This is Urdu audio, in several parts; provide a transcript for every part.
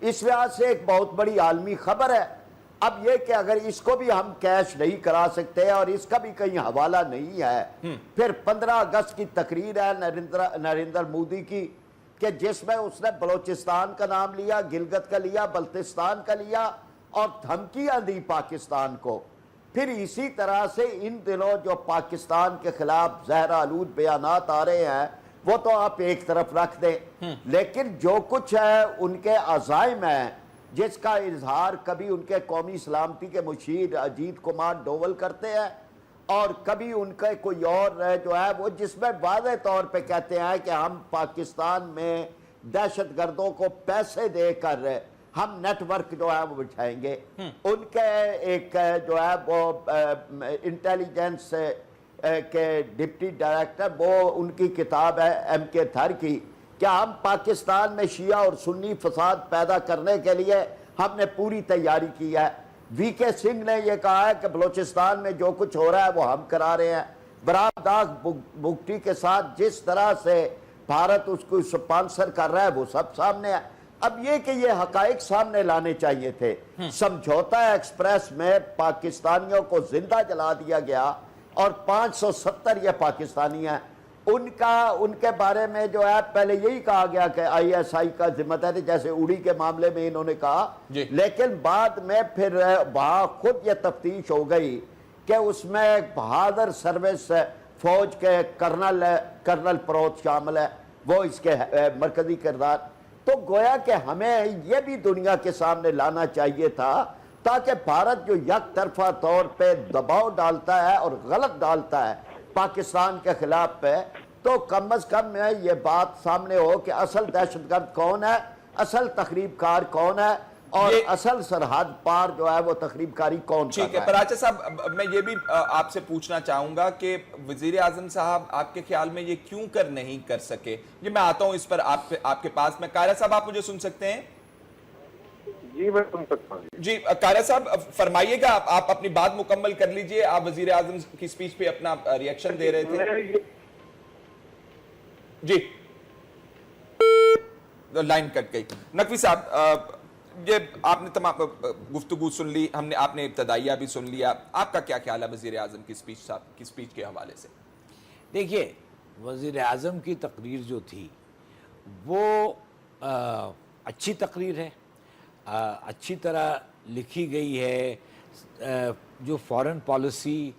اس لحاظ سے ایک بہت بڑی عالمی خبر ہے. اب یہ کہ اگر اس کو بھی ہم کیش نہیں کرا سکتے اور اس کا بھی کہیں حوالہ نہیں ہے, پھر 15 اگست کی تقریر ہے نریندر مودی کی کہ جس میں اس نے بلوچستان کا نام لیا, گلگت کا لیا, بلتستان کا لیا اور دھمکیاں دی پاکستان کو. پھر اسی طرح سے ان دنوں جو پاکستان کے خلاف زہر آلود بیانات آ رہے ہیں وہ تو آپ ایک طرف رکھ دیں, لیکن جو کچھ ہے ان کے عزائم ہیں جس کا اظہار کبھی ان کے قومی سلامتی کے مشیر اجیت کمار ڈوول کرتے ہیں اور کبھی ان کا کوئی اور جو ہے وہ جس میں واضح طور پہ کہتے ہیں کہ ہم پاکستان میں دہشت گردوں کو پیسے دے کر ہم نیٹ ورک جو ہے وہ بچھائیں گے. ان کے ایک جو ہے وہ انٹیلیجنس کے ڈپٹی ڈائریکٹر, وہ ان کی کتاب ہے ایم کے تھر کی, کہ ہم پاکستان میں شیعہ اور سنی فساد پیدا کرنے کے لیے ہم نے پوری تیاری کی ہے. وی کے سنگھ نے یہ کہا ہے کہ بلوچستان میں جو کچھ ہو رہا ہے وہ ہم کرا رہے ہیں. براداغ بگٹی کے ساتھ جس طرح سے بھارت اس کو سپانسر کر رہا ہے وہ سب سامنے ہے. اب یہ کہ یہ حقائق سامنے لانے چاہیے تھے. سمجھوتا ایکسپریس میں پاکستانیوں کو زندہ جلا دیا گیا اور 570 یہ پاکستانی ہیں. ان کے بارے میں جو ہے پہلے یہی کہا گیا کہ آئی ایس آئی کا ذمہ دار ہے, جیسے اڑی کے معاملے میں انہوں نے کہا, لیکن بعد میں پھر وہاں خود یہ تفتیش ہو گئی کہ اس میں ایک بہادر سروس فوج کے کرنل پروت شامل ہے, وہ اس کے مرکزی کردار. تو گویا کہ ہمیں یہ بھی دنیا کے سامنے لانا چاہیے تھا تاکہ بھارت جو یک طرفہ طور پہ دباؤ ڈالتا ہے اور غلط ڈالتا ہے پاکستان کے خلاف پہ, تو کم از کم یہ بات سامنے ہو کہ اصل دہشت گرد کون ہے, اصل تخریب کار کون ہے اور اصل سرحد پار جو ہے وہ تخریب کاری کون کر رہا ہے. ٹھیک ہے پراچا صاحب, میں یہ بھی آپ سے پوچھنا چاہوں گا کہ وزیر اعظم صاحب آپ کے خیال میں یہ کیوں نہیں کر سکے؟ یہ میں آتا ہوں اس پر آپ کے پاس میں. قاہرہ صاحب آپ مجھے سن سکتے ہیں؟ جی میں سن سکتا ہوں. جی قاہرہ صاحب فرمائیے گا, آپ اپنی بات مکمل کر لیجئے. آپ وزیر اعظم کی سپیچ پہ اپنا ریئیکشن دے رہے تھے. جی لائن کٹ گئی. نقوی صاحب یہ آپ نے تمام گفتگو سن لی, آپ نے ابتدائیہ بھی سن لیا. آپ کا کیا خیال ہے وزیر اعظم کی سپیچ کے حوالے سے؟ دیکھیے وزیر اعظم کی تقریر جو تھی وہ اچھی تقریر ہے, اچھی طرح لکھی گئی ہے. جو فارن پالیسی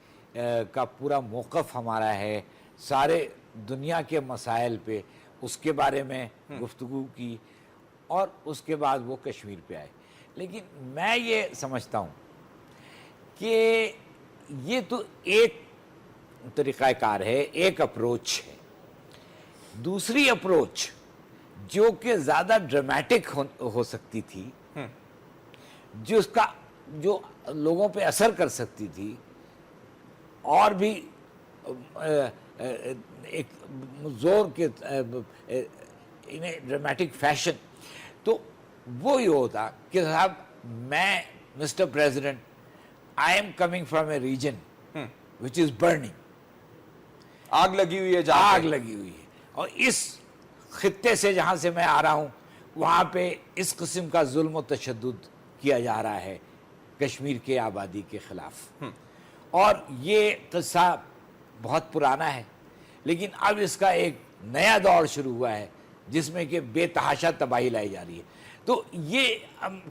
کا پورا موقف ہمارا ہے سارے دنیا کے مسائل پہ, اس کے بارے میں گفتگو کی اور اس کے بعد وہ کشمیر پہ آئے. لیکن میں یہ سمجھتا ہوں کہ یہ تو ایک طریقہ کار ہے, ایک اپروچ ہے. دوسری اپروچ جو کہ زیادہ ڈرامیٹک ہو سکتی تھی, جو لوگوں پہ اثر کر سکتی تھی اور بھی ایک زور کے ڈرامیٹک فیشن, تو وہ یہ ہوتا کہ صاحب میں mister president I am coming from a region which is burning, آگ لگی ہوئی ہے, آگ لگی ہوئی ہے, اور اس خطے سے جہاں سے میں آ رہا ہوں وہاں پہ اس قسم کا ظلم و تشدد کیا جا رہا ہے کشمیر کے آبادی کے خلاف. اور یہ قصہ بہت پرانا ہے, لیکن اب اس کا ایک نیا دور شروع ہوا ہے جس میں کہ بے تحاشا تباہی لائی جا رہی ہے. تو یہ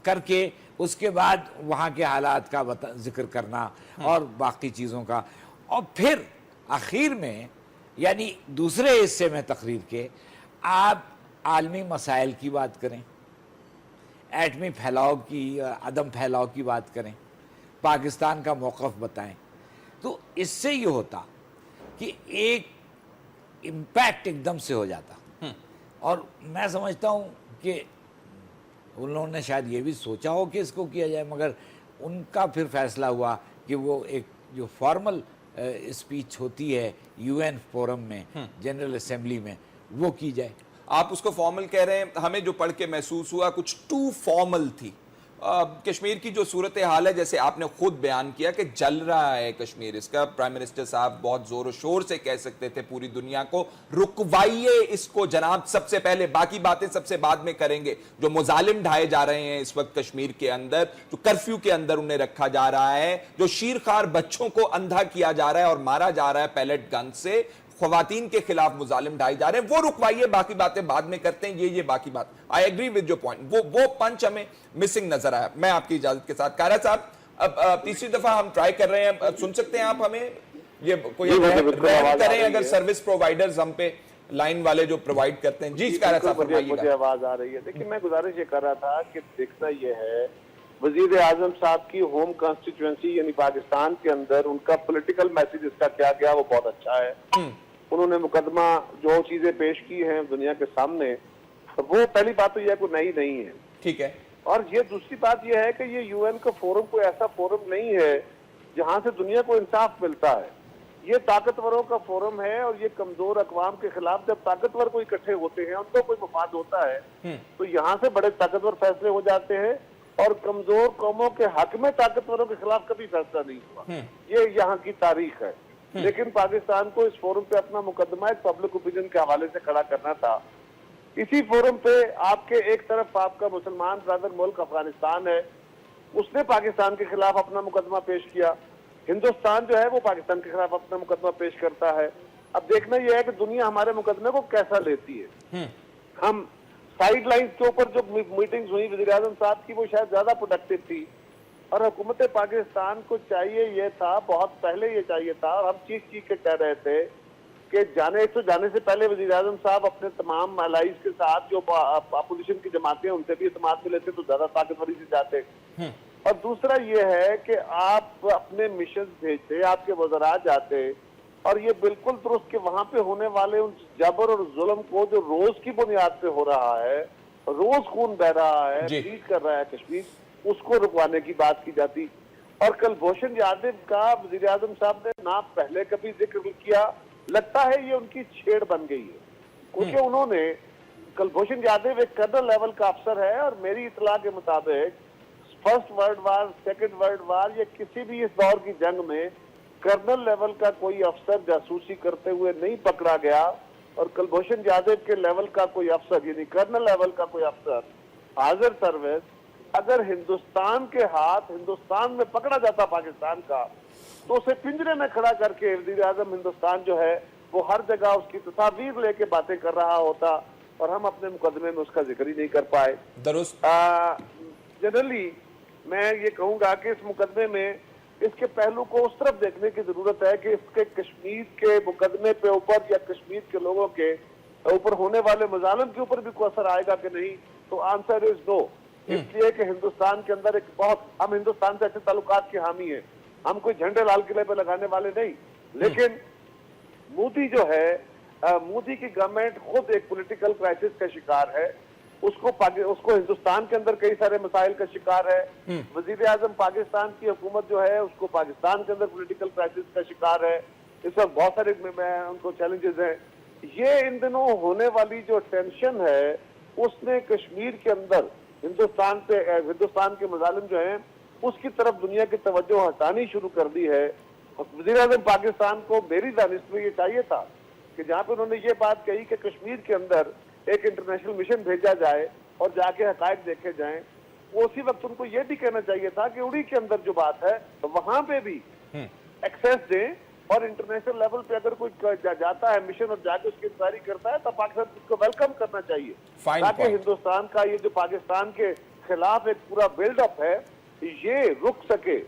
کر کے اس کے بعد وہاں کے حالات کا ذکر کرنا اور باقی چیزوں کا, اور پھر آخر میں یعنی دوسرے حصے میں تقریر کے آپ عالمی مسائل کی بات کریں, ایٹمی پھیلاؤ کی, عدم پھیلاؤ کی بات کریں, پاکستان کا موقف بتائیں. تو اس سے یہ ہوتا کہ ایک امپیکٹ ایک دم سے ہو جاتا. اور میں سمجھتا ہوں کہ انہوں نے شاید یہ بھی سوچا ہو کہ اس کو کیا جائے, مگر ان کا پھر فیصلہ ہوا کہ وہ ایک جو فارمل اسپیچ ہوتی ہے یو این فورم میں, جنرل اسمبلی میں, وہ کی جائے. آپ اس کو فارمل کہہ رہے ہیں, ہمیں جو پڑھ کے محسوس ہوا کچھ ٹو فارمل تھی. کشمیر کی جو صورت حال ہے جیسے آپ نے خود بیان کیا کہ جل رہا ہے کشمیر، اس کا پرائم منسٹر صاحب بہت زور و شور سے کہہ سکتے تھے پوری دنیا کو رکوائیے اس کو جناب، سب سے پہلے باقی باتیں سب سے بعد میں کریں گے. جو مظالم ڈھائے جا رہے ہیں اس وقت کشمیر کے اندر، جو کرفیو کے اندر انہیں رکھا جا رہا ہے، جو شیرخوار بچوں کو اندھا کیا جا رہا ہے اور مارا جا رہا ہے پیلٹ گن سے، خواتین کے خلاف مظالم ڈھائے جا رہے ہیں، وہ رکوائیے، باقی باتیں بعد میں کرتے ہیں. یہ باقی بات I agree with your point, وہ پنچ ہمیں مسنگ نظر آیا. میں آپ کی اجازت کے ساتھ قاہرہ صاحب اب تیسری دفعہ ہم ٹرائی کر رہے ہیں، سن سکتے ہیں آپ ہمیں؟ یہ کوئی رحم کریں اگر سروس پرووائیڈرز ہم پہ لائن والے جو پرووائڈ کرتے ہیں. جی قاہرہ صاحب فرمائیے گا. مجھے آواز آ رہی ہے. دیکھیں میں گزارش یہ کر رہا تھا کہ دیکھنا یہ ہے وزیر اعظم صاحب کی ہوم کانسٹیچوئنسی یعنی پاکستان کے اندر ان کا پولیٹیکل میسج اس کا کیا گیا وہ بہت اچھا ہے. انہوں نے مقدمہ جو چیزیں پیش کی ہیں دنیا کے سامنے، وہ پہلی بات تو یہ کوئی نئی نہیں ہے. ٹھیک ہے. اور یہ دوسری بات یہ ہے کہ یہ یو این کا فورم کوئی ایسا فورم نہیں ہے جہاں سے دنیا کو انصاف ملتا ہے. یہ طاقتوروں کا فورم ہے اور یہ کمزور اقوام کے خلاف جب طاقتور کو اکٹھے ہوتے ہیں، ان کو کوئی مفاد ہوتا ہے تو یہاں سے بڑے طاقتور فیصلے ہو جاتے ہیں اور کمزور قوموں کے حق میں طاقتوروں کے خلاف کبھی فیصلہ نہیں ہوا. یہ یہاں کی تاریخ ہے. لیکن پاکستان کو اس فورم پہ اپنا مقدمہ ایک پبلک اوپینین کے حوالے سے کھڑا کرنا تھا. اسی فورم پہ آپ کے ایک طرف آپ کا مسلمان برادر ملک افغانستان ہے، اس نے پاکستان کے خلاف اپنا مقدمہ پیش کیا. ہندوستان جو ہے وہ پاکستان کے خلاف اپنا مقدمہ پیش کرتا ہے. اب دیکھنا یہ ہے کہ دنیا ہمارے مقدمے کو کیسا لیتی ہے. ہم سائیڈ لائنز کے اوپر جو میٹنگز ہوئی وزیر اعظم صاحب کی وہ شاید زیادہ پروڈکٹیو تھی اور حکومت پاکستان کو چاہیے یہ تھا، بہت پہلے یہ چاہیے تھا اور ہم چیخ کے کہہ رہے تھے کہ جانے سے پہلے وزیر اعظم صاحب اپنے تمام الائز کے ساتھ جو اپوزیشن کی جماعتیں ان سے بھی اعتماد میں لیتے تو زیادہ طاقتوری سے جاتے. اور دوسرا یہ ہے کہ آپ اپنے مشن بھیجتے، آپ کے وزراء جاتے اور یہ بالکل درست کہ وہاں پہ ہونے والے ان جبر اور ظلم کو جو روز کی بنیاد پہ ہو رہا ہے، روز خون بہ رہا ہے، بلیڈ کر رہا ہے کشمیر، اس کو رکوانے کی بات کی جاتی. اور کلبھوشن یادو کا وزیر اعظم صاحب نے نہ پہلے کبھی ذکر کیا. لگتا ہے یہ ان کی چھیڑ بن گئی ہے کیونکہ انہوں نے کلبھوشن یادو ایک کرنل لیول کا افسر ہے اور میری اطلاع کے مطابق first world war, second world war یا کسی بھی اس دور کی جنگ میں کرنل لیول کا کوئی افسر جاسوسی کرتے ہوئے نہیں پکڑا گیا. اور کلبھوشن یادو کے لیول کا کوئی افسر یعنی کرنل لیول کا کوئی افسر حاضر سروس اگر ہندوستان کے ہاتھ ہندوستان میں پکڑا جاتا پاکستان کا تو اسے پنجرے میں کھڑا کر کے وزیر اعظم ہندوستان جو ہے وہ ہر جگہ اس کی تصاویر لے کے باتیں کر رہا ہوتا اور ہم اپنے مقدمے میں اس کا ذکر ہی نہیں کر پائے. درست. جنرلی میں یہ کہوں گا کہ اس مقدمے میں اس کے پہلو کو اس طرف دیکھنے کی ضرورت ہے کہ اس کے کشمیر کے مقدمے پہ اوپر یا کشمیر کے لوگوں کے اوپر ہونے والے مظالم کے اوپر بھی کوئی اثر آئے گا کہ نہیں. تو آنسر از نو. اس لیے کہ ہندوستان کے اندر ایک ہم ہندوستان سے ایسے تعلقات کے حامی ہیں، ہم کوئی جھنڈے لال قلعے پہ لگانے والے نہیں. لیکن مودی جو ہے، مودی کی گورنمنٹ خود ایک پولیٹیکل کرائسس کا شکار ہے. اس کو ہندوستان کے اندر کئی سارے مسائل کا شکار ہے. وزیر اعظم پاکستان کی حکومت جو ہے اس کو پاکستان کے اندر پولیٹیکل کرائسس کا شکار ہے. اس وقت بہت سارے ان کو چیلنجز ہیں. یہ ان دنوں ہونے والی جو ٹینشن ہے اس نے کشمیر کے اندر ہندوستان کے مظالم جو ہیں اس کی طرف دنیا کی توجہ ہٹانی شروع کر دی ہے. وزیر اعظم پاکستان کو میری دانش میں یہ چاہیے تھا کہ جہاں پہ انہوں نے یہ بات کہی کہ کشمیر کے اندر ایک انٹرنیشنل مشن بھیجا جائے اور جا کے حقائق دیکھے جائیں، اسی وقت ان کو یہ بھی کہنا چاہیے تھا کہ اڑی کے اندر جو بات ہے وہاں پہ بھی ایکسیس دیں اور انٹرنیشنل لیول پہ اگر کوئی جاتا ہے مشن اور جا کے اس کی انکوائری کرتا ہے تو پاکستان اس کو ویلکم کرنا چاہیے تاکہ ہندوستان کا یہ جو پاکستان کے خلاف ایک پورا بلڈ اپ ہے یہ رک سکے.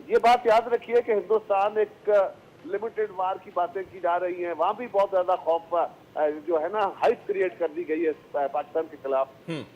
یہ بات یاد رکھیے کہ ہندوستان ایک لمیٹڈ وار کی باتیں کی جا رہی ہیں، وہاں بھی بہت زیادہ خوف جو ہے نا ہائپ کریٹ کر دی گئی ہے پاکستان کے خلاف.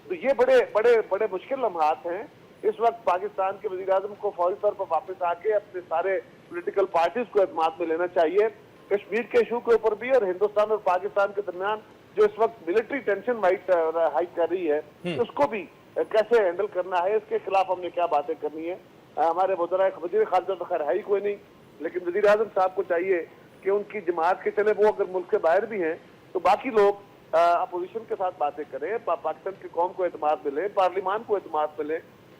تو یہ بڑے بڑے بڑے مشکل لمحات ہیں. اس وقت پاکستان کے وزیر اعظم کو فوری طور پر واپس آ کے اپنے سارے پولیٹیکل پارٹیز کو اعتماد میں لینا چاہیے. کشمیر کے ایشو کے اوپر بھی اور ہندوستان اور پاکستان کے درمیان جو اس وقت ملٹری ٹینشن ہائٹ کر رہی ہے اس کو بھی کیسے ہینڈل کرنا ہے، اس کے خلاف ہم نے کیا باتیں کرنی ہے. ہمارے وزیر خارجہ تو خیر ہے ہی کوئی نہیں، لیکن وزیر اعظم صاحب کو چاہیے کہ ان کی جماعت کے چلے وہ اگر ملک کے باہر بھی ہیں تو باقی لوگ اپوزیشن کے ساتھ باتیں کریں، پاکستان کی قوم کو اعتماد میں لیں، پارلیمان کو اعتماد میں لیں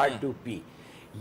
R2P।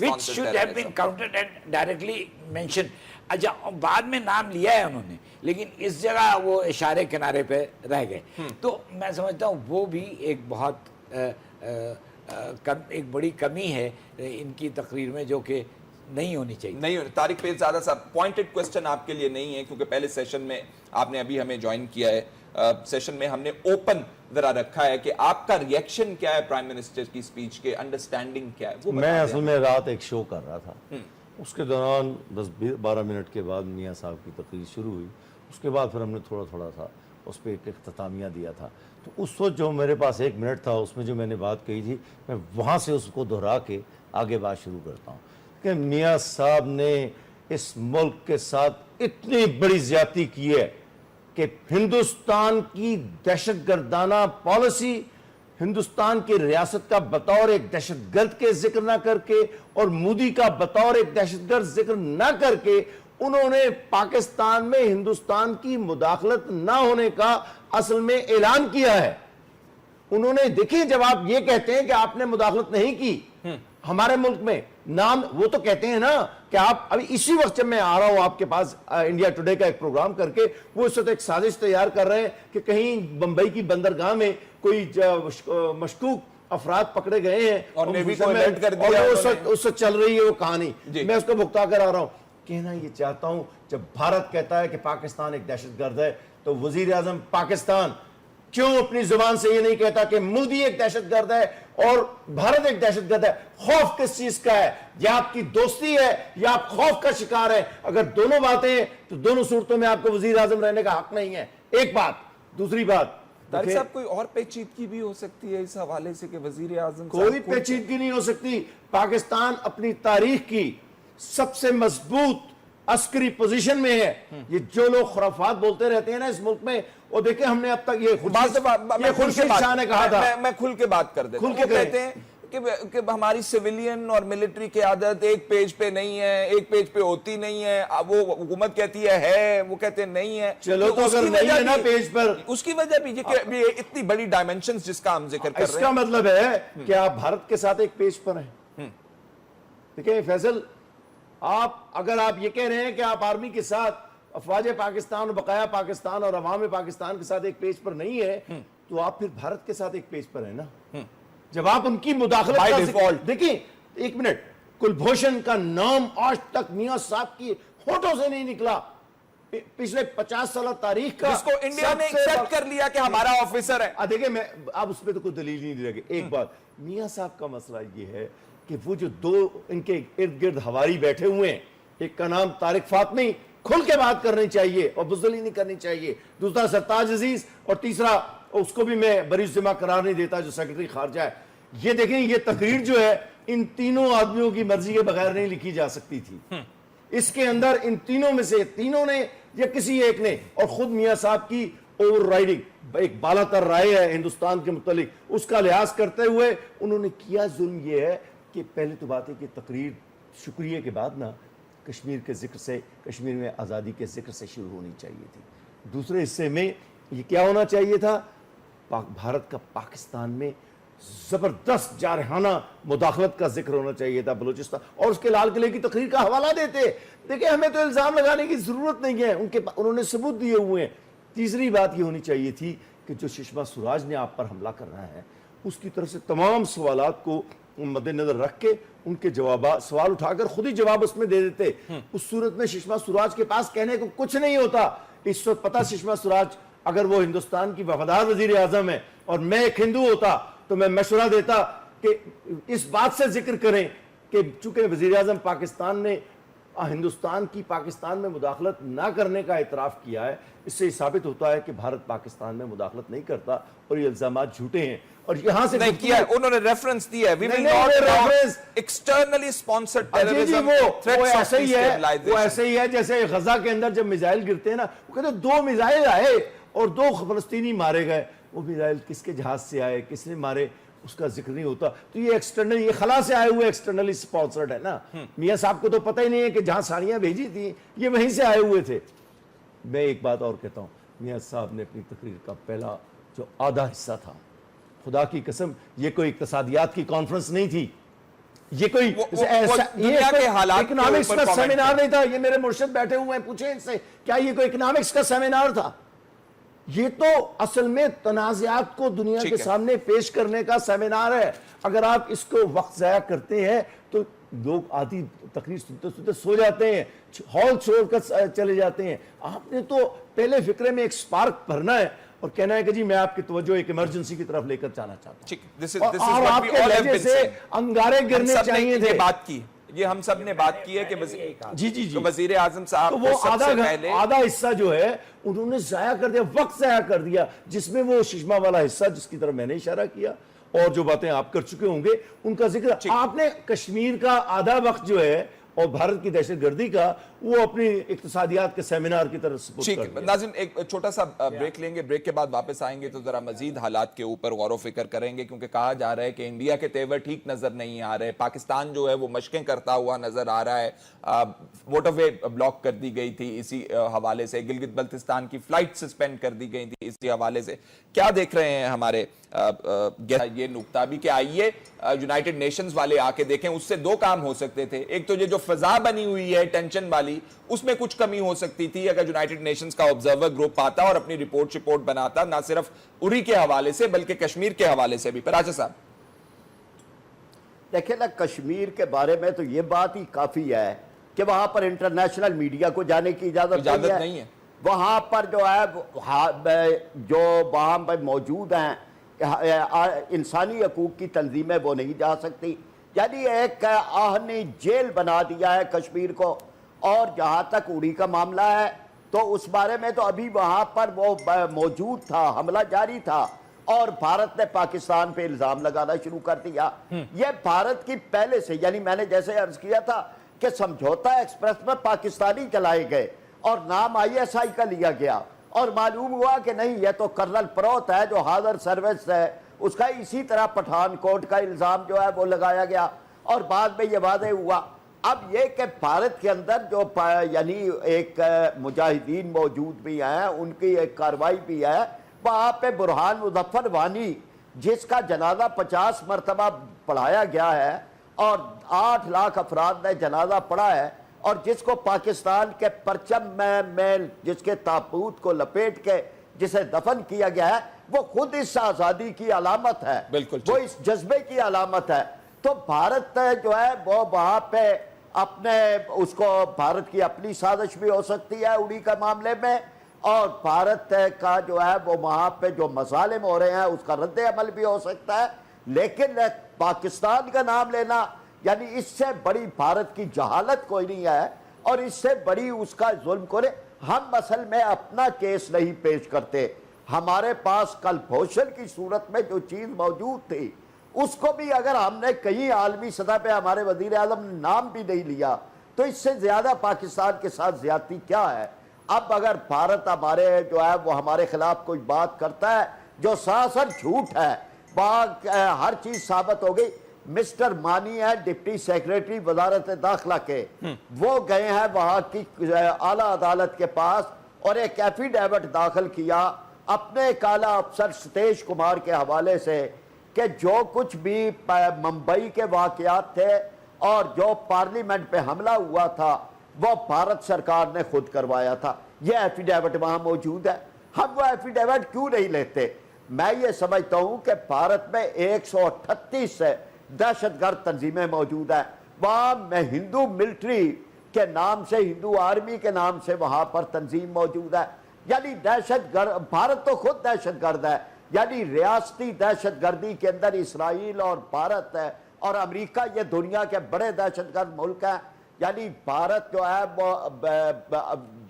which should have been countered and directly mentioned। اچھا بعد میں نام لیا ہے انہوں نے لیکن اس جگہ وہ اشارے کنارے پہ رہ گئے. تو میں سمجھتا ہوں وہ بھی ایک بہت ایک بڑی کمی ہے ان کی تقریر میں جو کہ نہیں ہونی چاہیے. نہیں ہونی. طارق پیرزادہ صاحب پوائنٹڈ کوسچن آپ کے لیے نہیں ہے کیونکہ پہلے سیشن میں آپ نے ابھی ہمیں جوائن کیا ہے, سیشن میں ہم نے اوپن ذرا رکھا ہے کہ آپ کا ریئیکشن کیا ہے پرائم منسٹر کی سپیچ کے, انڈرسٹینڈنگ کیا ہے وہ میں اصل میں رات ایک شو کر رہا تھا, اس کے دوران 10-12 منٹ کے بعد میاں صاحب کی تقریر شروع ہوئی, اس کے بعد پھر ہم نے تھوڑا تھوڑا سا اس پہ ایک اختتامیہ دیا تھا. تو اس وقت جو میرے پاس 1 منٹ تھا اس میں جو میں نے بات کہی تھی میں وہاں سے اس کو دہرا کے آگے بات شروع کرتا ہوں کہ میاں صاحب نے اس ملک کے ساتھ اتنی بڑی زیادتی کی ہے کہ ہندوستان کی دہشت گردانہ پالیسی, ہندوستان کی ریاست کا بطور ایک دہشت گرد کے ذکر نہ کر کے اور مودی کا بطور ایک دہشت گرد ذکر نہ کر کے انہوں نے پاکستان میں ہندوستان کی مداخلت نہ ہونے کا اصل میں اعلان کیا ہے. انہوں نے دیکھیں جب آپ یہ کہتے ہیں کہ آپ نے مداخلت نہیں کی ہمارے ملک میں, نام وہ تو کہتے ہیں نا کہ آپ ابھی اسی وقت جب میں آ رہا ہوں آپ کے پاس انڈیا ٹوڈے کا ایک پروگرام کر کے وہ اس وقت ایک سازش تیار کر رہے ہیں کہ کہیں بمبئی کی بندرگاہ میں کوئی مشکوک افراد پکڑے گئے ہیں اور نیوی کو الرٹ کر دیا, اس وقت چل رہی ہے وہ کہانی, میں اس کو بھگتا کر آ رہا ہوں. کہنا یہ چاہتا ہوں جب بھارت کہتا ہے کہ پاکستان ایک دہشت گرد ہے تو وزیر اعظم پاکستان کیوں اپنی زبان سے یہ نہیں کہتا کہ مودی ایک دہشت گرد ہے اور بھارت ایک دہشت گرد ہے؟ خوف کس چیز کا ہے؟ یا آپ کی دوستی ہے یا آپ خوف کا شکار ہے؟ اگر دونوں باتیں ہیں تو دونوں صورتوں میں آپ کو وزیر اعظم رہنے کا حق نہیں ہے. ایک بات. دوسری بات, طارق صاحب کوئی اور پیچیدگی بھی ہو سکتی ہے اس حوالے سے کہ وزیر اعظم کوئی پیچیدگی نہیں ہو سکتی. پاکستان اپنی تاریخ کی سب سے مضبوط عسکری پوزیشن میں ہے. یہ جو لوگ خرافات بولتے رہتے ہیں نا اس ملک میں, وہ دیکھیں ہم نے اب تک یہ خورشید شاہ نے کہا تھا, میں کھل کے بات کر دیتا ہوں. وہ کہتے ہیں کہ ہماری سویلین اور ملٹری کی عادت ایک پیج پہ نہیں ہے, ایک پیج پہ ہوتی نہیں ہے. وہ حکومت کہتی ہے, وہ کہتے ہیں نہیں ہے. چلو تو اگر نہیں ہے نا پیج پر, اس کی وجہ بھی یہ اتنی بڑی ڈائمنشنز جس کا ہم ذکر کر رہے ہیں, اس کا مطلب ہے کہ آپ بھارت کے ساتھ ایک پیج پر ہیں. دیکھیں فیصل, اگر آپ یہ کہہ رہے ہیں کہ آپ آرمی کے ساتھ, افواج پاکستان اور بقایا پاکستان اور عوام پاکستان کے ساتھ ایک پیج پر نہیں ہے تو آپ پھر بھارت کے ساتھ ایک پیج پر ہیں نا. جب آپ ان کی مداخلت کا ذکر, دیکھیں 1 منٹ, کلبھوشن کا نام آج تک میاں صاحب کی ہونٹوں سے نہیں نکلا. پچھلے 50 سالہ تاریخ کا جس کو انڈیا نے ایکسپٹ کر لیا کہ ہمارا آفیسر ہے. دیکھیں میں اب اس پہ تو کوئی دلیل نہیں دے گی. ایک بات, میاں صاحب کا مسئلہ یہ ہے کہ وہ جو دو ان کے ارد گرد ہواری بیٹھے ہوئے ہیں, ایک کا نام طارق فاطمی, کھل کے بات کرنی چاہیے اور بزدلی نہیں کرنی چاہیے. دوسرا سرتاج عزیز, اور تیسرا اس کو بھی میں بری ذمہ قرار نہیں دیتا جو سیکرٹری خارجہ ہے. یہ دیکھیں یہ تقریر جو ہے ان تینوں آدمیوں کی مرضی کے بغیر نہیں لکھی جا سکتی تھی. اس کے اندر ان تینوں میں سے تینوں نے یا کسی ایک نے, اور خود میاں صاحب کی اوور رائڈنگ ایک بالا تر رائے ہے ہندوستان کے متعلق, اس کا لحاظ کرتے ہوئے انہوں نے کیا ظلم یہ ہے کہ پہلے تو بات ہے کہ تقریر شکریہ کے بعد نا کشمیر کے ذکر سے, کشمیر میں آزادی کے ذکر سے شروع ہونی چاہیے تھی. دوسرے حصے میں یہ کیا ہونا چاہیے تھا, بھارت کا پاکستان میں زبردست جارحانہ مداخلت کا ذکر ہونا چاہیے تھا بلوچستان, اور اس کے لال قلعے کی تقریر کا حوالہ دیتے. دیکھیں ہمیں تو الزام لگانے کی ضرورت نہیں ہے, انہوں نے ثبوت دیے ہوئے ہیں. تیسری بات یہ ہونی چاہیے تھی کہ جو سشما سوراج نے آپ پر حملہ کرنا ہے اس کی طرف سے تمام سوالات کو مد نظر رکھ کے ان کے جوابات, سوال اٹھا کر خود ہی جواب اس میں دے دیتے. اس صورت میں سشما سوراج کے پاس کہنے کو کچھ نہیں ہوتا. اس وقت پتہ سشما سوراج اگر وہ ہندوستان کی وفادار وزیر اعظم ہے اور میں ایک ہندو ہوتا تو میں مشورہ دیتا کہ اس بات سے ذکر کریں کہ چونکہ وزیر اعظم پاکستان نے ہندوستان کی پاکستان میں مداخلت نہ کرنے کا اعتراف کیا ہے, اس سے ثابت ہوتا ہے کہ بھارت پاکستان میں مداخلت نہیں کرتا اور یہ الزامات جھوٹے ہیں. اور یہاں سے نہیں کیا, انہوں نے ریفرنس دیا ہے, we will not allow externally sponsored terrorism, threats of destabilization. وہ ایسے ہی ہے جیسے غزہ کے اندر جب میزائل گرتے ہیں نا, وہ کہتے ہیں 2 میزائل آئے اور 2 فلسطینی مارے گئے. وہ میزائل کس کے جہاز سے آئے, کس نے مارے, اس کا ذکر نہیں ہوتا. تو یہ ایکسٹرنل, یہ خلا سے آئے ہوئے ایکسٹرنلی سپانسرڈ ہے نا. میاں صاحب کو تو پتہ ہی نہیں ہے کہ جہاں ساڑیاں بھیجی تھیں یہ وہیں سے آئے ہوئے تھے. میں ایک بات اور کہتا ہوں, میاں صاحب نے اپنی تقریر کا پہلا جو آدھا حصہ تھا, خدا کی قسم یہ کوئی اقتصادیات کی کانفرنس نہیں تھی, یہ کوئی دنیا کے حالات کے اکنامکس اوپر کا comment سیمینار نہیں تھا. یہ میرے مرشد بیٹھے ہوئے ہیں, پوچھیں ان سے کیا یہ کوئی اکنامکس کا سیمینار تھا؟ یہ تو اصل میں تنازعات کو دنیا کے سامنے پیش کرنے کا سیمینار ہے. اگر آپ اس کو وقت ضائع کرتے ہیں تو لوگ آدھی تقریر سنتے سنتے سو جاتے ہیں, ہال چھوڑ کر چلے جاتے ہیں. آپ نے تو پہلے فکرے میں ایک سپارک بھرنا ہے اور کہنا ہے کہ جی میں آپ کی توجہ ایک ایمرجنسی کی طرف لے کر جانا چاہتا ہوں, اور آپ کے لہجے سے انگارے گرنے چاہیے تھے. بات کی, یہ ہم سب نے بات کی ہے کہ جی وزیر اعظم صاحب وہ آدھا حصہ جو ہے انہوں نے ضائع کر دیا, وقت ضائع کر دیا, جس میں وہ ششما والا حصہ جس کی طرف میں نے اشارہ کیا اور جو باتیں آپ کر چکے ہوں گے ان کا ذکر. آپ نے کشمیر کا آدھا وقت جو ہے اور بھارت کی دہشت گردی کا وہ اپنی اقتصادیات کے سیمینار کی طرف سپورٹ کر دیا. ناظرین ایک چھوٹا سا بریک لیں گے, بریک کے بعد واپس آئیں گے تو ذرا مزید حالات کے اوپر غور و فکر کریں گے, کیونکہ کہا جا رہا ہے کہ انڈیا کے تیور ٹھیک نظر نہیں آ رہے. پاکستان جو ہے وہ مشقیں کرتا ہوا نظر آ رہا ہے. موٹر وے بلاک کر دی گئی تھی اسی حوالے سے, گلگت بلتستان کی فلائٹ سسپینڈ کر دی گئی تھی اسی حوالے سے. کیا دیکھ رہے ہیں ہمارے یہ نقطہ بھی کہ آئیے یونائٹڈ نیشنز والے آ کے دیکھیں, اس سے دو کام ہو سکتے تھے. ایک تو یہ جو فضا بنی ہوئی ہے ٹینشن والی, اس میں کچھ کمی ہو سکتی تھی اگر یونائٹڈ نیشنز کا آبزرور گروپ آتا اور اپنی رپورٹ بناتا, نہ صرف اری کے حوالے سے بلکہ کشمیر کے حوالے سے بھی. پراچا صاحب دیکھیں نا, کشمیر کے بارے میں تو یہ بات ہی کافی ہے کہ وہاں پر انٹرنیشنل میڈیا کو جانے کی اجازت نہیں ہے. وہاں پر جو ہے جو وہاں پر موجود ہیں انسانی حقوق کی تنظیمیں وہ نہیں جا سکتی. یعنی ایک آہنی جیل بنا دیا ہے کشمیر کو. اور جہاں تک اڑی کا معاملہ ہے تو اس بارے میں تو ابھی وہاں پر وہ موجود تھا, حملہ جاری تھا اور بھارت نے پاکستان پہ الزام لگانا شروع کر دیا. یہ بھارت کی پہلے سے, یعنی میں نے جیسے عرض کیا تھا کہ سمجھوتا ایکسپریس میں پاکستانی چلائے گئے اور نام ISI کا لیا گیا اور معلوم ہوا کہ نہیں یہ تو کرنل پروت ہے جو حاضر سروس ہے اس کا. اسی طرح پٹھان کوٹ کا الزام جو ہے وہ لگایا گیا اور بعد میں یہ واضح ہوا. اب یہ کہ بھارت کے اندر جو یعنی ایک مجاہدین موجود بھی ہیں, ان کی ایک کاروائی بھی ہے. وہاں پہ برہان مظفر وانی جس کا جنازہ 50 مرتبہ پڑھایا گیا ہے اور 8 لاکھ افراد نے جنازہ پڑھا ہے, اور جس کو پاکستان کے پرچم میں جس کے تابوت کو لپیٹ کے جسے دفن کیا گیا ہے, وہ خود اس آزادی کی علامت ہے, وہ اس جذبے کی علامت ہے. تو بھارت جو ہے وہ وہاں پہ اپنے اس کو, بھارت کی اپنی سازش بھی ہو سکتی ہے اڑی کا معاملے میں, اور بھارت کا جو ہے وہ وہاں پہ جو مظالم ہو رہے ہیں اس کا رد عمل بھی ہو سکتا ہے. لیکن پاکستان کا نام لینا یعنی اس سے بڑی بھارت کی جہالت کوئی نہیں ہے اور اس سے بڑی اس کا ظلم کو ہم اصل میں اپنا کیس نہیں پیش کرتے. ہمارے پاس کلبھوشن کی صورت میں جو چیز موجود تھی اس کو بھی اگر ہم نے کہیں عالمی سطح پہ ہمارے وزیر اعظم نے نام بھی نہیں لیا تو اس سے زیادہ پاکستان کے ساتھ زیادتی کیا ہے. اب اگر بھارت ہمارے جو ہے وہ ہمارے خلاف کوئی بات کرتا ہے جو سراسر جھوٹ ہے, ہر چیز ثابت ہو گئی. مسٹر مانی ہے ڈپٹی سیکریٹری وزارت داخلہ کے, وہ گئے ہیں وہاں کی اعلیٰ عدالت کے پاس اور ایک ایفیڈیوٹ داخل کیا اپنے اعلیٰ افسر ستیش کمار کے حوالے سے کہ جو کچھ بھی ممبئی کے واقعات تھے اور جو پارلیمنٹ پہ حملہ ہوا تھا وہ بھارت سرکار نے خود کروایا تھا. یہ ایفیڈیوٹ وہاں موجود ہے. ہم وہ ایفیڈیوٹ کیوں نہیں لیتے؟ میں یہ سمجھتا ہوں کہ بھارت میں 138 دہشت گرد تنظیمیں موجود ہیں. وہاں میں ہندو ملٹری کے نام سے, ہندو آرمی کے نام سے وہاں پر تنظیم موجود ہے. یعنی دہشت گرد, بھارت تو خود دہشت گرد ہے. یعنی ریاستی دہشت گردی کے اندر اسرائیل اور بھارت ہے اور امریکہ یہ دنیا کے بڑے دہشت گرد ملک ہیں. یعنی بھارت جو ہے وہ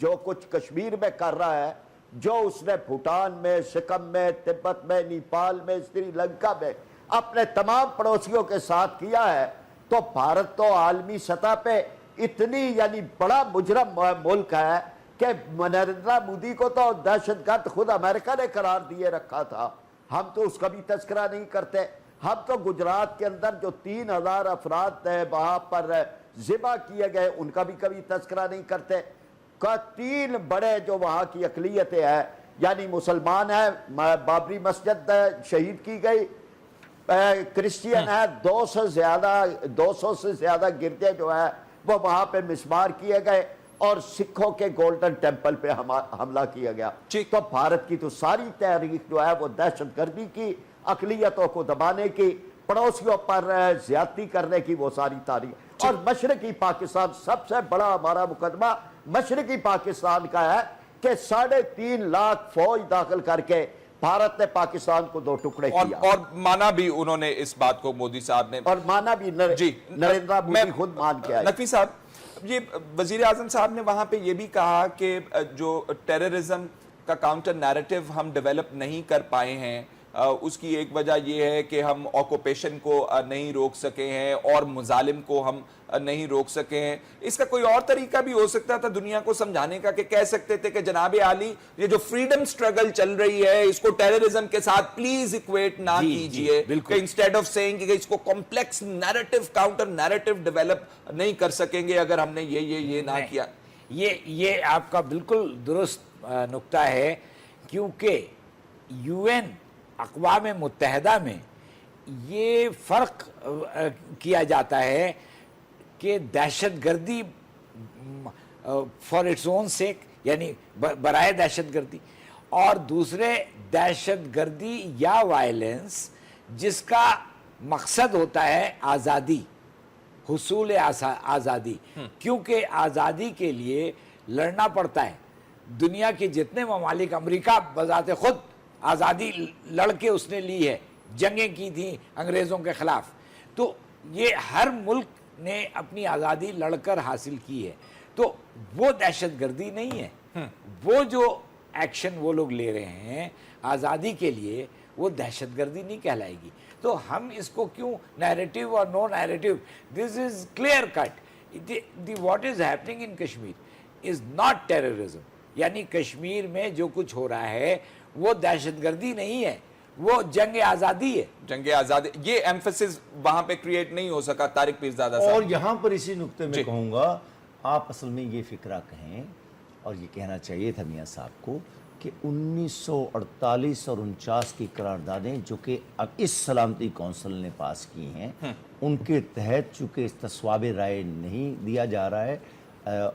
جو کچھ کشمیر میں کر رہا ہے, جو اس نے بھوٹان میں, سکم میں, تبت میں, نیپال میں, سری لنکا میں اپنے تمام پڑوسیوں کے ساتھ کیا ہے, تو بھارت تو عالمی سطح پہ اتنی یعنی بڑا مجرم ملک ہے کہ نریندر مودی کو تو دہشت گرد خود امریکہ نے قرار دیے رکھا تھا. ہم تو اس کا بھی تذکرہ نہیں کرتے. ہم تو گجرات کے اندر جو 3000 افراد وہاں پر ذبح کیے گئے ان کا بھی کبھی تذکرہ نہیں کرتے. 3 بڑے جو وہاں کی اقلیتیں ہیں یعنی مسلمان ہیں, بابری مسجد شہید کی گئی, کرسچین ہے 200 سے زیادہ گردے جو ہے وہ وہاں پہ مسمار کیے گئے اور سکھوں کے گولڈن ٹیمپل پہ حملہ کیا گیا. تو بھارت کی تو ساری تاریخ جو ہے وہ دہشت گردی کی, اقلیتوں کو دبانے کی, پڑوسیوں پر زیادتی کرنے کی وہ ساری تاریخ. اور مشرقی پاکستان سب سے بڑا ہمارا مقدمہ مشرقی پاکستان کا ہے کہ 3.5 لاکھ فوج داخل کر کے بھارت نے پاکستان کو 2 ٹکڑے کیا. اور مانا بھی انہوں نے اس بات کو مودی صاحب نے, اور مانا بھی نریندر مودی خود مان کے آئے. نقوی صاحب, یہ وزیر اعظم صاحب نے وہاں پہ یہ بھی کہا کہ جو ٹیررزم کا کاؤنٹر نیریٹو ہم ڈیولپ نہیں کر پائے ہیں, اس کی ایک وجہ یہ ہے کہ ہم آکوپیشن کو نہیں روک سکے ہیں اور مظالم کو ہم نہیں روک سکے ہیں. اس کا کوئی اور طریقہ بھی ہو سکتا تھا دنیا کو سمجھانے کا, کہ کہہ سکتے تھے کہ جناب عالی یہ جو فریڈم سٹرگل چل رہی ہے اس کو ٹیررزم کے ساتھ پلیز ایکویٹ نہ کیجئے, کہ انسٹیڈ آف سیئنگ کہ اس کو complex narrative counter narrative develop نہیں کر سکیں گے اگر ہم نے یہ نہ کیا. یہ آپ کا بالکل درست نقطہ ہے, کیونکہ UN اقوام متحدہ میں یہ فرق کیا جاتا ہے کہ دہشت گردی فار اٹس اون سیک, یعنی برائے دہشت گردی, اور دوسرے دہشت گردی یا وائلنس جس کا مقصد ہوتا ہے آزادی, حصول آزادی, کیونکہ آزادی کے لیے لڑنا پڑتا ہے. دنیا کے جتنے ممالک, امریکہ بذات خود آزادی لڑ کے اس نے لی ہے, جنگیں کی تھیں انگریزوں کے خلاف, تو یہ ہر ملک نے اپنی آزادی لڑ کر حاصل کی ہے. تو وہ دہشت گردی نہیں ہے, وہ جو ایکشن وہ لوگ لے رہے ہیں آزادی کے لیے وہ دہشت گردی نہیں کہلائے گی. تو ہم اس کو کیوں نیریٹو اور no narrative, this is clear cut. What is happening in Kashmir is not terrorism, یعنی کشمیر میں جو کچھ ہو رہا ہے وہ دہشت گردی نہیں ہے, وہ جنگ آزادی ہے. جنگ آزادی, یہ ایمفیسس وہاں پہ کریٹ نہیں ہو سکا. طارق پیرزادہ صاحب, اور یہاں پر اسی نقطے میں کہوں گا, آپ اصل میں یہ فکرہ کہیں, اور یہ کہنا چاہیے تھا میاں صاحب کو, کہ 1948 اور 49 کی قراردادیں جو کہ اب اس سلامتی کونسل نے پاس کی ہیں, ان کے تحت چونکہ استصواب رائے نہیں دیا جا رہا ہے,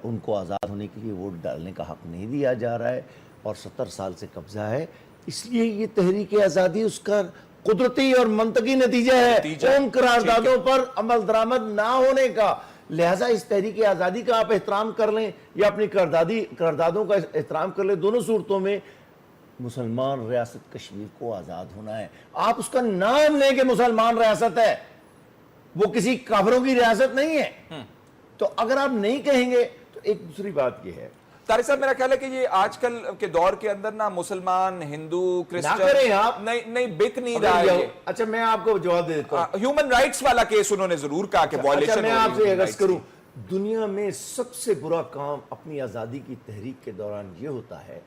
ان کو آزاد ہونے کے لیے ووٹ ڈالنے کا حق نہیں دیا جا رہا ہے, اور 70 سال سے قبضہ ہے. اس لیے یہ تحریک آزادی اس کا قدرتی اور منطقی نتیجہ ہے ان قراردادوں پر عمل درآمد نہ ہونے کا. لہٰذا اس تحریک آزادی کا آپ احترام کر لیں یا اپنی قراردادوں کا احترام کر لیں, دونوں صورتوں میں مسلمان ریاست کشمیر کو آزاد ہونا ہے. آپ اس کا نام لیں کہ مسلمان ریاست ہے, وہ کسی کافروں کی ریاست نہیں ہے. تو اگر آپ نہیں کہیں گے تو ایک دوسری بات یہ ہے. طارق صاحب, میرا خیال ہے کہ یہ آج کل کے دور کے اندر نا مسلمان, ہندو, کرسچن نہیں بک نہیں رہا ہے. اچھا میں آپ کو جواب دے دیتا ہوں. ہیومن رائٹس والا کیس انہوں نے ضرور کہا کہ وائلیشن. میں آپ سے عرض کروں, دنیا میں سب سے برا کام اپنی آزادی کی تحریک کے دوران یہ ہوتا ہے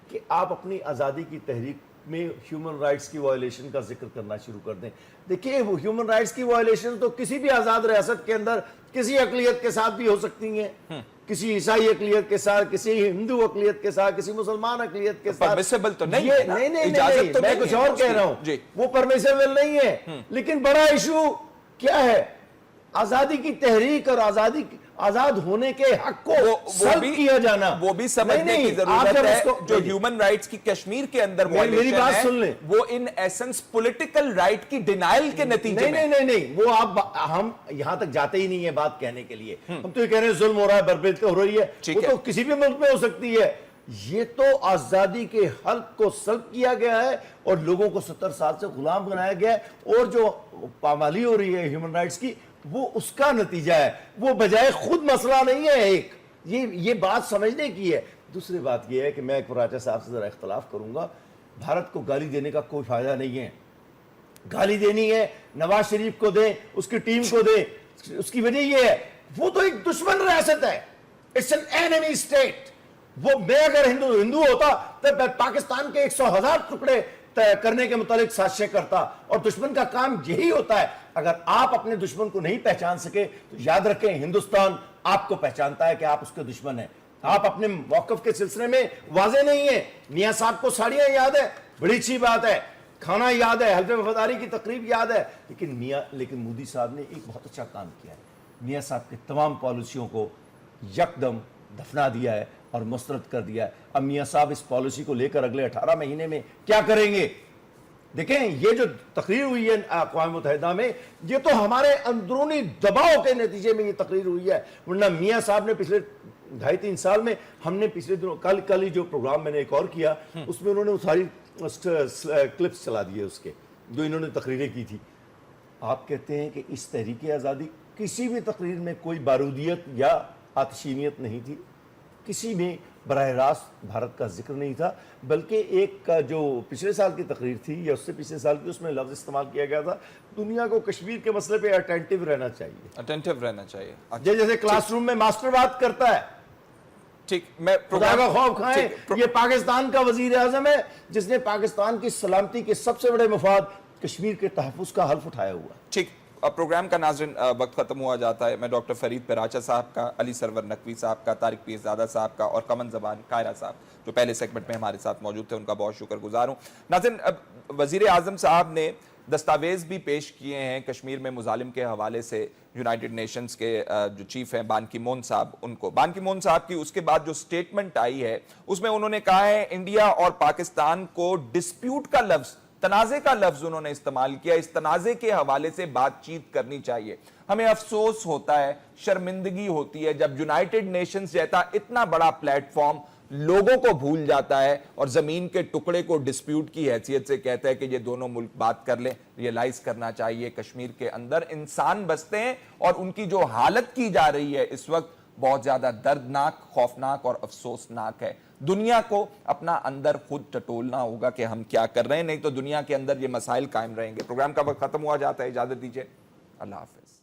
کہ آپ اپنی آزادی کی تحریک میں ہیومن رائٹس کی وائلیشن کا ذکر کرنا شروع کر دیں. دیکھیں, ہیومن رائٹس کی وائلیشن تو کسی بھی آزاد ریاست کے اندر کسی اقلیت کے ساتھ بھی ہو سکتی ہیں, کسی عیسائی اقلیت کے ساتھ, کسی ہندو اقلیت کے ساتھ, کسی مسلمان اقلیت کے ساتھ. پرمیسیبل تو نہیں, نہیں, میں کچھ اور کہہ رہا ہوں, وہ پرمیسیبل نہیں ہے. لیکن بڑا ایشو کیا ہے, آزادی کی تحریک اور آزاد ہونے کے حق کو سلب کیا جانا. وہ بھی سمجھنے کی ضرورت ہے جو ہیومن رائٹس کی کشمیر کے اندر میری بات سن لیں, وہ ان ایسنس پولیٹیکل رائٹ کی ڈینائل کے نتیجے میں. نہیں, وہ ہم یہاں تک جاتے ہی نہیں ہیں بات کہنے کے لیے. ہم تو یہ کہہ رہے ہیں ظلم ہو رہا ہے, بربریت ہو رہی ہے, وہ تو کسی بھی ملک میں ہو سکتی ہے. یہ تو آزادی کے حق کو سلب کیا گیا ہے اور لوگوں کو 70 سال سے غلام بنایا گیا ہے, اور جو پامالی ہو رہی ہے ہیومن رائٹس کی وہ اس کا نتیجہ ہے, وہ بجائے خود مسئلہ نہیں ہے. ایک یہ بات سمجھنے کی ہے. دوسری بات یہ ہے کہ میں پراچا صاحب سے ذرا اختلاف کروں گا. بھارت کو گالی دینے کا کوئی فائدہ نہیں ہے. گالی دینی ہے نواز شریف کو دیں, اس کی ٹیم کو دیں. اس کی وجہ یہ ہے وہ تو ایک دشمن ریاست ہے, اٹس این اینیمی اسٹیٹ. وہ میں اگر ہندو ہوتا تو پاکستان کے 100,000 ٹکڑے کرنے کے متعلق سازشیں کرتا, اور دشمن کا کام یہی ہوتا ہے. اگر آپ اپنے دشمن کو نہیں پہچان سکے تو یاد رکھیں ہندوستان آپ کو پہچانتا ہے کہ آپ اس کے دشمن ہیں. آپ اپنے موقف کے سلسلے میں واضح نہیں ہیں. میاں صاحب کو ساڑیاں یاد ہے, بڑی اچھی بات ہے. کھانا یاد ہے, حلف وفاداری کی تقریب یاد ہے, لیکن مودی صاحب نے ایک بہت اچھا کام کیا ہے, میاں صاحب کے تمام پالیسیوں کو یکدم دفنا دیا ہے اور مسترد کر دیا ہے. اب میاں صاحب اس پالیسی کو لے کر اگلے 18 مہینے میں کیا کریں گے؟ دیکھیں یہ جو تقریر ہوئی ہے اقوام متحدہ میں, یہ تو ہمارے اندرونی دباؤ کے نتیجے میں یہ تقریر ہوئی ہے, ورنہ میاں صاحب نے پچھلے 2.5-3 سال میں, ہم نے پچھلے دنوں کل ہی جو پروگرام میں نے ایک اور کیا, اس میں انہوں نے ساری کلپس چلا دیے اس کے جو انہوں نے تقریریں کی تھی. آپ کہتے ہیں کہ اس تحریک آزادی کسی بھی تقریر میں کوئی بارودیت یا آتشینیت نہیں تھی, کسی میں براہ راست بھارت کا ذکر نہیں تھا, بلکہ ایک جو پچھلے سال کی تقریر تھی یا اس سے پچھلے سال کی, اس میں لفظ استعمال کیا گیا تھا دنیا کو کشمیر کے مسئلے پہ اٹینٹیو رہنا چاہیے, جیسے کلاس روم میں ماسٹر بات کرتا ہے. ٹھیک, میں خدا کا خوف کھائیں, یہ پاکستان کا وزیر اعظم ہے جس نے پاکستان کی سلامتی کے سب سے بڑے مفاد کشمیر کے تحفظ کا حلف اٹھایا ہوا. ٹھیک, پروگرام کا ناظرین وقت ختم ہوا جاتا ہے. میں ڈاکٹر فرید پیراچا صاحب کا, علی سرور نقوی صاحب کا, طارق پیرزادہ صاحب کا اور کمن زبان قاہرہ صاحب جو پہلے سیگمنٹ میں ہمارے ساتھ موجود تھے, ان کا بہت شکر گزار ہوں. ناظرین, وزیر اعظم صاحب نے دستاویز بھی پیش کیے ہیں کشمیر میں مظالم کے حوالے سے. یونائٹڈ نیشنز کے جو چیف ہیں بان کی مون صاحب, ان کو بان کی مون صاحب کی اس کے بعد جو سٹیٹمنٹ آئی ہے اس میں انہوں نے کہا ہے انڈیا اور پاکستان کو ڈسپیوٹ کا لفظ, تنازع کا لفظ انہوں نے استعمال کیا, اس تنازع کے حوالے سے بات چیت کرنی چاہیے. ہمیں افسوس ہوتا ہے, شرمندگی ہوتی ہے جب یونائٹڈ نیشنز جیسا اتنا بڑا پلیٹ فارم لوگوں کو بھول جاتا ہے اور زمین کے ٹکڑے کو ڈسپیوٹ کی حیثیت سے کہتا ہے کہ یہ دونوں ملک بات کر لیں. ریئلائز کرنا چاہیے کشمیر کے اندر انسان بستے ہیں اور ان کی جو حالت کی جا رہی ہے اس وقت بہت زیادہ دردناک, خوفناک اور افسوسناک ہے. دنیا کو اپنا اندر خود ٹٹولنا ہوگا کہ ہم کیا کر رہے ہیں, نہیں تو دنیا کے اندر یہ مسائل قائم رہیں گے. پروگرام کا وقت ختم ہوا جاتا ہے, اجازت دیجیے, اللہ حافظ.